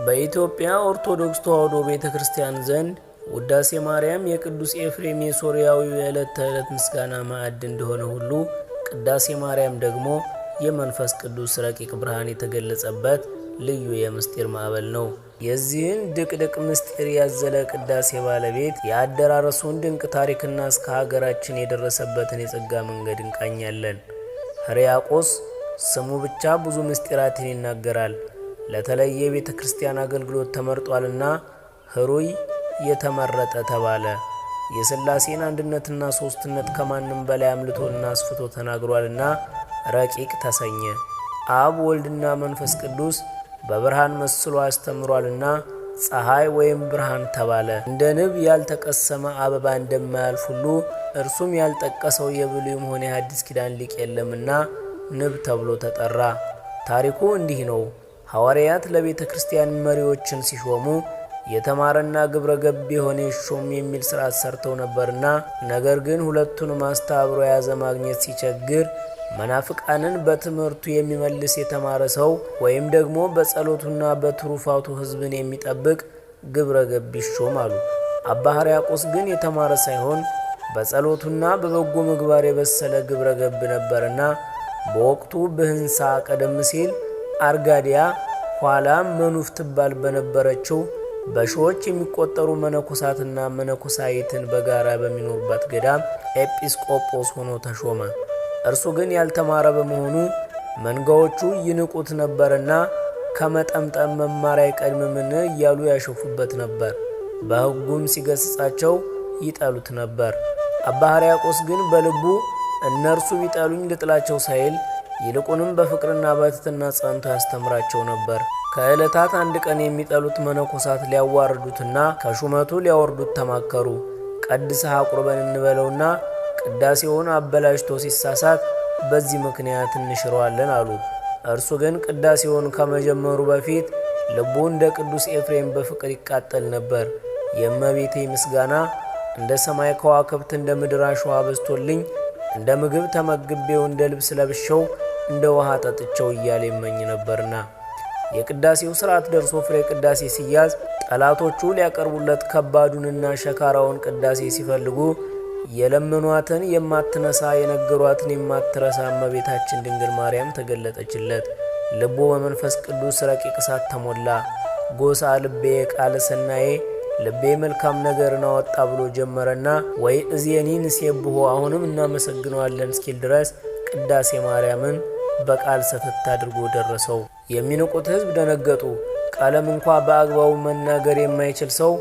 በኢትዮጵያ ኦርቶዶክስ ተዋሕዶ ቤተክርስቲያን ዘንድ ውዳሴ ማርያም የቅዱስ ኤፍሬም የሶርያዊው የዕለት ተዕለት ምስጋና ማዕድ እንደሆነ ሁሉ ቅዳሴ ማርያም ደግሞ የመንፈስ ቅዱስ ረቂቅ ብርሃን የተገለጸበት ልዩ የምስጢር ማዕበል ነው። የዚህን ድቅድቅ ምስጢር ያዘለ ቅዳሴ ባለቤት የአደራረሱን ድንቅ ታሪክና እስከ ሀገራችን የደረሰበትን የጸጋ መንገድ እንቃኛለን። ሕርያቆስ ስሙ ብቻ ብዙ ምስጢራትን ይናገራል። ለተለየ የቤተ ክርስቲያን አገልግሎት ተመርጧልና ሕሩይ የተመረጠ ተባለ። የሥላሴን አንድነትና ሦስትነት ከማንም በላይ አምልቶና አስፍቶ ተናግሯልና ረቂቅ ተሰኘ። አብ ወልድና መንፈስ ቅዱስ በብርሃን መስሎ አስተምሯልና ፀሐይ ወይም ብርሃን ተባለ። እንደ ንብ ያልተቀሰመ አበባ እንደማያልፍ ሁሉ እርሱም ያልጠቀሰው የብሉይም ሆነ የሐዲስ ኪዳን ሊቅ የለምና ንብ ተብሎ ተጠራ። ታሪኩ እንዲህ ነው። ሐዋርያት ለቤተ ክርስቲያን መሪዎችን ሲሾሙ የተማረና ግብረ ገብ የሆነ ሾም የሚል ሥርዓት ሰርተው ነበርና፣ ነገር ግን ሁለቱንም አስተባብሮ የያዘ ማግኘት ሲቸግር መናፍቃንን በትምህርቱ የሚመልስ የተማረ ሰው ወይም ደግሞ በጸሎቱና በትሩፋቱ ሕዝብን የሚጠብቅ ግብረ ገብ ይሾም አሉ። አባ ሕርያቆስ ግን የተማረ ሳይሆን በጸሎቱና በበጎ ምግባር የበሰለ ግብረ ገብ ነበርና በወቅቱ ብህንሳ ቀደም ሲል አርጋዲያ ኋላም መኑፍ ትባል በነበረችው በሺዎች የሚቆጠሩ መነኮሳትና መነኮሳይትን በጋራ በሚኖሩባት ገዳም ኤጲስቆጶስ ሆኖ ተሾመ። እርሱ ግን ያልተማረ በመሆኑ መንጋዎቹ ይንቁት ነበርና ከመጠምጠም መማር አይቀድምምን እያሉ ያሾፉበት ነበር። በሕጉም ሲገስጻቸው ይጠሉት ነበር። አባ ሕርያቆስ ግን በልቡ እነርሱ ቢጠሉኝ ልጥላቸው ሳይል ይልቁንም በፍቅርና በትሕትና ጸንቶ ያስተምራቸው ነበር። ከዕለታት አንድ ቀን የሚጠሉት መነኮሳት ሊያዋርዱትና ከሹመቱ ሊያወርዱት ተማከሩ። ቀድሰህ አቁርበን እንበለውና ቅዳሴውን አበላሽቶ ሲሳሳት በዚህ ምክንያት እንሽረዋለን አሉ። እርሱ ግን ቅዳሴውን ከመጀመሩ በፊት ልቡ እንደ ቅዱስ ኤፍሬም በፍቅር ይቃጠል ነበር። የእመቤቴ ምስጋና እንደ ሰማይ ከዋክብት እንደ ምድር አሸዋ በዝቶልኝ እንደ ምግብ ተመግቤው እንደ ልብስ ለብሼው እንደ ውሃ ጠጥቸው እያለ ይመኝ ነበርና። የቅዳሴው ሥርዓት ደርሶ ፍሬ ቅዳሴ ሲያዝ ጠላቶቹ ሊያቀርቡለት ከባዱንና ሸካራውን ቅዳሴ ሲፈልጉ የለመኗትን የማትነሳ የነገሯትን የማትረሳ እመቤታችን ድንግል ማርያም ተገለጠችለት። ልቡ በመንፈስ ቅዱስ ረቂቅ እሳት ተሞላ። ጎሳ ልቤ ቃለ ሰናዬ ልቤ መልካም ነገርን አወጣ ብሎ ጀመረና ወይ እዜኒን ሲብሆ አሁንም እናመሰግነዋለን እስኪል ድረስ ቅዳሴ ማርያምን በቃል ሰተት አድርጎ ደረሰው። የሚንቁት ሕዝብ ደነገጡ። ቃለም እንኳ በአግባቡ መናገር የማይችል ሰው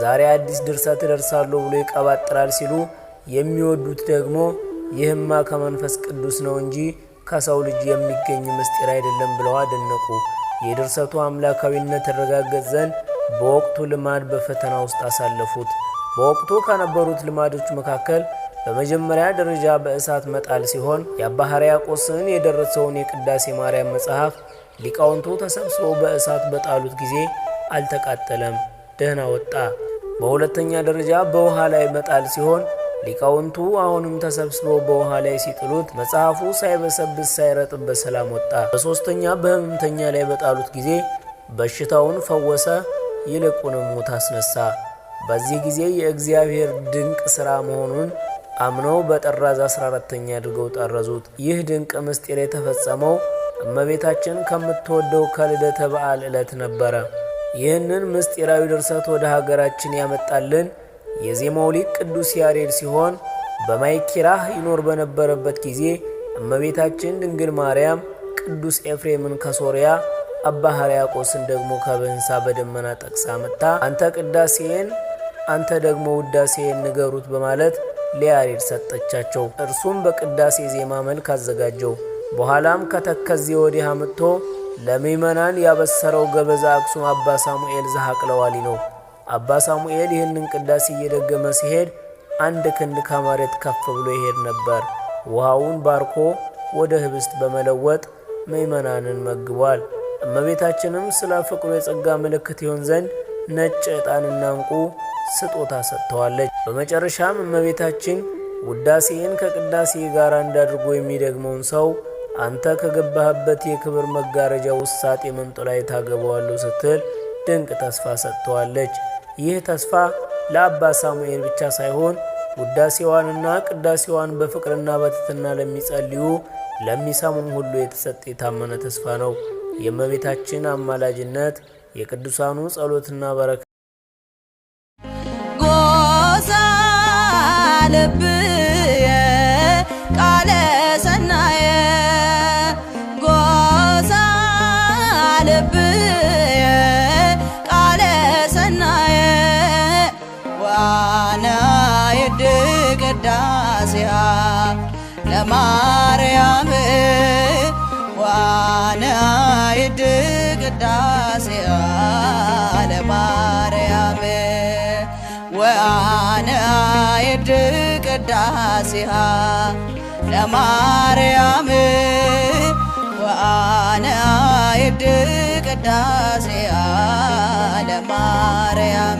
ዛሬ አዲስ ድርሰት ደርሳለሁ ብሎ ይቀባጥራል ሲሉ፣ የሚወዱት ደግሞ ይህማ ከመንፈስ ቅዱስ ነው እንጂ ከሰው ልጅ የሚገኝ ምስጢር አይደለም ብለው አደነቁ። የድርሰቱ አምላካዊነት ተረጋገጥ ዘንድ በወቅቱ ልማድ በፈተና ውስጥ አሳለፉት። በወቅቱ ከነበሩት ልማዶች መካከል በመጀመሪያ ደረጃ በእሳት መጣል ሲሆን የአባ ሕርያቆስን የደረሰውን የቅዳሴ ማርያም መጽሐፍ ሊቃውንቱ ተሰብስበው በእሳት በጣሉት ጊዜ አልተቃጠለም፣ ደህና ወጣ። በሁለተኛ ደረጃ በውሃ ላይ መጣል ሲሆን ሊቃውንቱ አሁንም ተሰብስበው በውሃ ላይ ሲጥሉት መጽሐፉ ሳይበሰብስ ሳይረጥብ በሰላም ወጣ። በሶስተኛ በሕመምተኛ ላይ በጣሉት ጊዜ በሽታውን ፈወሰ፣ ይልቁንም ሙት አስነሳ። በዚህ ጊዜ የእግዚአብሔር ድንቅ ሥራ መሆኑን አምነው በጥራዝ 14ኛ አድርገው ጠረዙት። ይህ ድንቅ ምስጢር የተፈጸመው እመቤታችን ከምትወደው ከልደተ በዓል ዕለት ነበረ። ይህንን ምስጢራዊ ድርሰት ወደ ሀገራችን ያመጣልን የዜማው ሊቅ ቅዱስ ያሬድ ሲሆን በማይኪራህ ይኖር በነበረበት ጊዜ እመቤታችን ድንግል ማርያም ቅዱስ ኤፍሬምን ከሶርያ አባ ሕርያቆስን ደግሞ ከብህንሳ በደመና ጠቅሳ መጣ አንተ ቅዳሴን አንተ ደግሞ ውዳሴን ንገሩት በማለት ለያሬድ ሰጠቻቸው። እርሱም በቅዳሴ ዜማ መልክ አዘጋጀው። በኋላም ከተከዜ ወዲያ መጥቶ ለምእመናን ያበሰረው ገበዛ አክሱም አባ ሳሙኤል ዘሐቅለዋሊ ነው። አባ ሳሙኤል ይህንን ቅዳሴ እየደገመ ሲሄድ አንድ ክንድ ከመሬት ከፍ ብሎ ይሄድ ነበር። ውሃውን ባርኮ ወደ ህብስት በመለወጥ ምእመናንን መግቧል። እመቤታችንም ስለ ፍቅሩ የጸጋ ምልክት ይሆን ዘንድ ነጭ ዕጣንና ዕንቁ ስጦታ ሰጥተዋለች። በመጨረሻም እመቤታችን ውዳሴን ከቅዳሴ ጋር እንዳድርጎ የሚደግመውን ሰው አንተ ከገባህበት የክብር መጋረጃ ውሳጤ መንጦ ላይ ታገባዋለሁ ስትል ድንቅ ተስፋ ሰጥተዋለች። ይህ ተስፋ ለአባ ሳሙኤል ብቻ ሳይሆን ውዳሴዋንና ቅዳሴዋን በፍቅርና በትሕትና ለሚጸልዩ ለሚሰሙም ሁሉ የተሰጠ የታመነ ተስፋ ነው። የእመቤታችን አማላጅነት፣ የቅዱሳኑ ጸሎትና በረከት ጎሳ ልብየ ቃለ ሰናየ ጎሳ ልብየ ቃለ ሰናየ ዋና ቅዳሴሃ ለማርያም ዋና ቅዳሴሃ ለማርያም ዋና ቅዳሴሃ ለማርያም ዋና ቅዳሴሃ ለማርያም